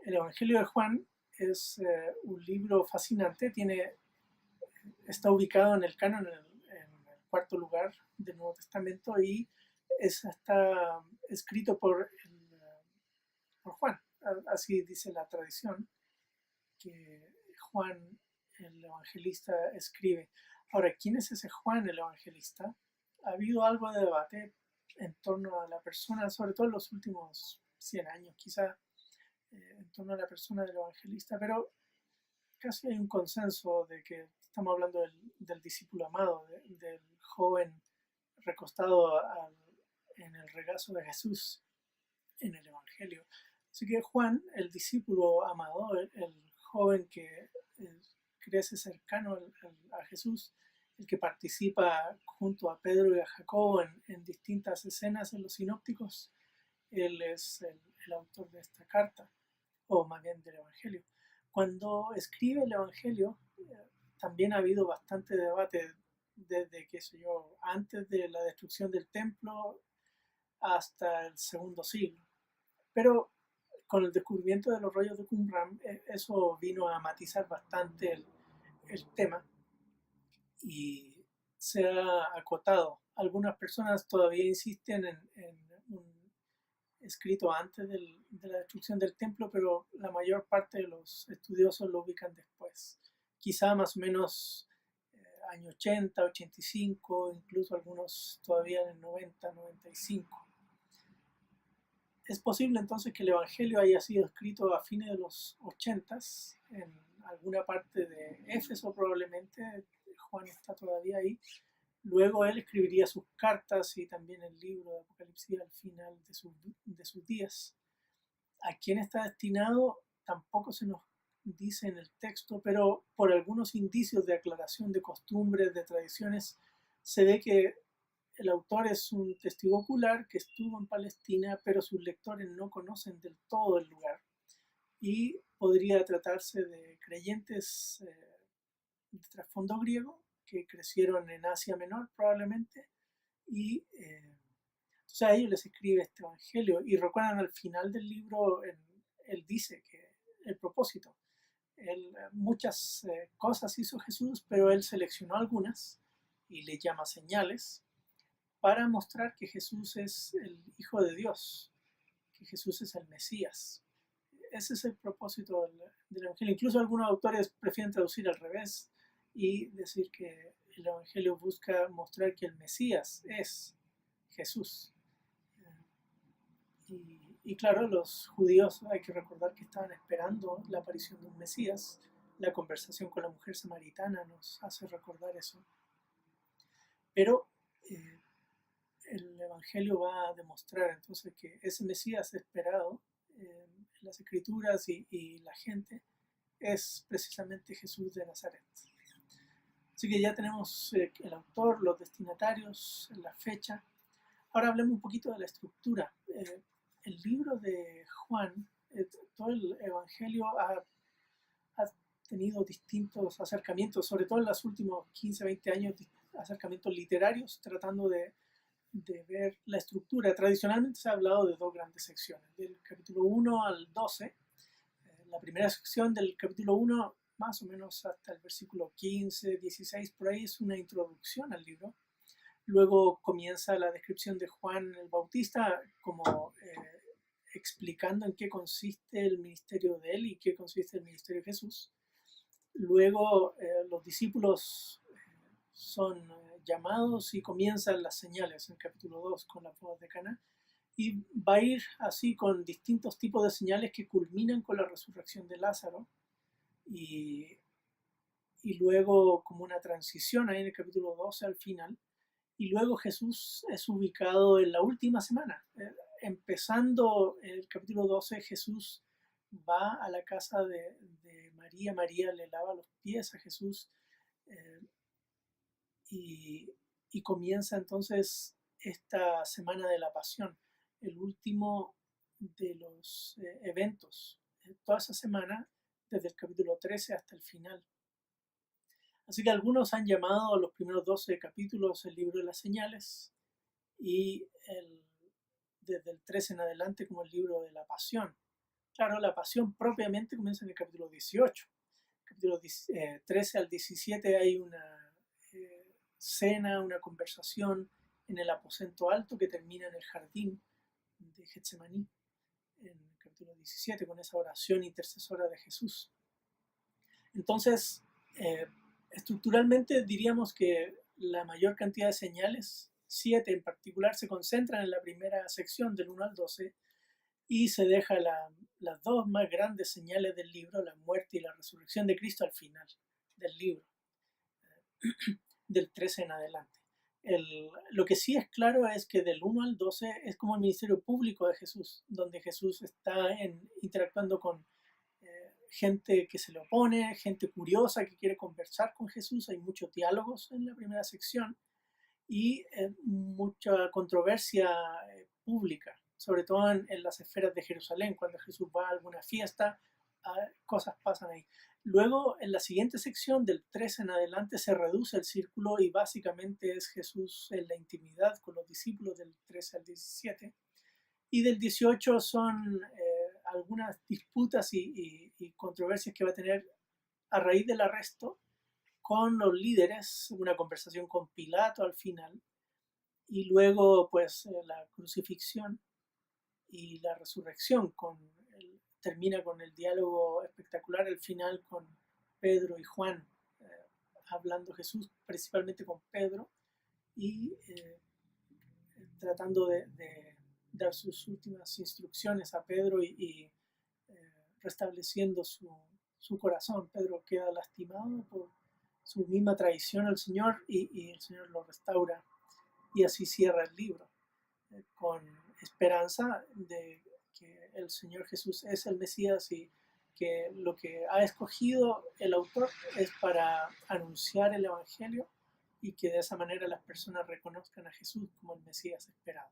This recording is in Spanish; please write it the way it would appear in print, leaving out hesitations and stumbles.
El Evangelio de Juan es un libro fascinante, está ubicado en el canon, en el cuarto lugar del Nuevo Testamento y está escrito por Juan. Así dice la tradición, que Juan el evangelista escribe. Ahora, ¿quién es ese Juan el evangelista? Ha habido algo de debate en torno a la persona, sobre todo en los últimos 100 años, quizá, en torno a la persona del evangelista, pero casi hay un consenso de que estamos hablando del discípulo amado, del joven recostado en el regazo de Jesús en el Evangelio. Así que Juan, el discípulo amado, el joven que crece cercano a Jesús, el que participa junto a Pedro y a Jacobo en distintas escenas en los sinópticos, él es el autor de esta carta, o más bien del Evangelio. Cuando escribe el Evangelio, también ha habido bastante debate desde, qué sé yo, antes de la destrucción del templo hasta el segundo siglo. Pero con el descubrimiento de los rollos de Qumran, eso vino a matizar bastante el tema y se ha acotado. Algunas personas todavía insisten en un escrito antes de la destrucción del templo, pero la mayor parte de los estudiosos lo ubican después. Quizá más o menos año 80, 85, incluso algunos todavía en el 90, 95. Es posible entonces que el Evangelio haya sido escrito a fines de los 80 en alguna parte de Éfeso probablemente. Juan está todavía ahí. Luego él escribiría sus cartas y también el libro de Apocalipsis al final de sus días. ¿A quién está destinado? Tampoco se nos dice en el texto, pero por algunos indicios de aclaración de costumbres, de tradiciones, se ve que el autor es un testigo ocular que estuvo en Palestina, pero sus lectores no conocen del todo el lugar. Y podría tratarse de creyentes de trasfondo griego que crecieron en Asia Menor probablemente y entonces a ellos les escribe este evangelio y recuerdan al final del libro él dice que el propósito muchas cosas hizo Jesús, pero él seleccionó algunas y le llama señales para mostrar que Jesús es el Hijo de Dios, que Jesús es el Mesías. Ese es el propósito del Evangelio. Incluso algunos autores prefieren traducir al revés y decir que el Evangelio busca mostrar que el Mesías es Jesús. Y claro, los judíos hay que recordar que estaban esperando la aparición de un Mesías. La conversación con la mujer samaritana nos hace recordar eso. Pero el Evangelio va a demostrar entonces que ese Mesías esperado en las Escrituras y la gente es precisamente Jesús de Nazaret. Así que ya tenemos el autor, los destinatarios, la fecha. Ahora hablemos un poquito de la estructura. El libro de Juan, todo el Evangelio ha tenido distintos acercamientos, sobre todo en los últimos 15, 20 años, acercamientos literarios, tratando de ver la estructura. Tradicionalmente se ha hablado de dos grandes secciones, del capítulo 1 al 12. La primera sección del capítulo 1, más o menos hasta el versículo 15, 16, por ahí es una introducción al libro. Luego comienza la descripción de Juan el Bautista como explicando en qué consiste el ministerio de él y qué consiste el ministerio de Jesús. Luego los discípulos son llamados y comienzan las señales en el capítulo 2 con la boda de Caná. Y va a ir así con distintos tipos de señales que culminan con la resurrección de Lázaro. Y luego como una transición ahí en el capítulo 12 al final. Y luego Jesús es ubicado en la última semana. Empezando el capítulo 12, Jesús va a la casa de María. María le lava los pies a Jesús y comienza entonces esta semana de la pasión, el último de los eventos. Toda esa semana, desde el capítulo 13 hasta el final. Así que algunos han llamado a los primeros 12 capítulos el libro de las señales y desde el 13 en adelante como el libro de la pasión. Claro, la pasión propiamente comienza en el capítulo 18. Capítulo 13 al 17 hay una cena, una conversación en el aposento alto que termina en el jardín de Getsemaní, en el capítulo 17, con esa oración intercesora de Jesús. Entonces, estructuralmente diríamos que la mayor cantidad de señales, 7 en particular, se concentran en la primera sección del 1 al 12 y se deja las dos más grandes señales del libro, la muerte y la resurrección de Cristo, al final del libro, del 13 en adelante. Lo que sí es claro es que del 1 al 12 es como el ministerio público de Jesús, donde Jesús está interactuando con gente que se le opone, gente curiosa que quiere conversar con Jesús. Hay muchos diálogos en la primera sección y mucha controversia pública, sobre todo en las esferas de Jerusalén. Cuando Jesús va a alguna fiesta, cosas pasan ahí. Luego, en la siguiente sección, del 13 en adelante, se reduce el círculo y básicamente es Jesús en la intimidad con los discípulos del 13 al 17. Y del 18 son algunas disputas y controversias que va a tener a raíz del arresto con los líderes, una conversación con Pilato al final, y luego pues la crucifixión y la resurrección, termina con el diálogo espectacular al final con Pedro y Juan, hablando Jesús principalmente con Pedro y tratando de dar sus últimas instrucciones a Pedro y restableciendo su corazón. Pedro queda lastimado por su misma traición al Señor y el Señor lo restaura y así cierra el libro con esperanza de que el Señor Jesús es el Mesías y que lo que ha escogido el autor es para anunciar el Evangelio y que de esa manera las personas reconozcan a Jesús como el Mesías esperado.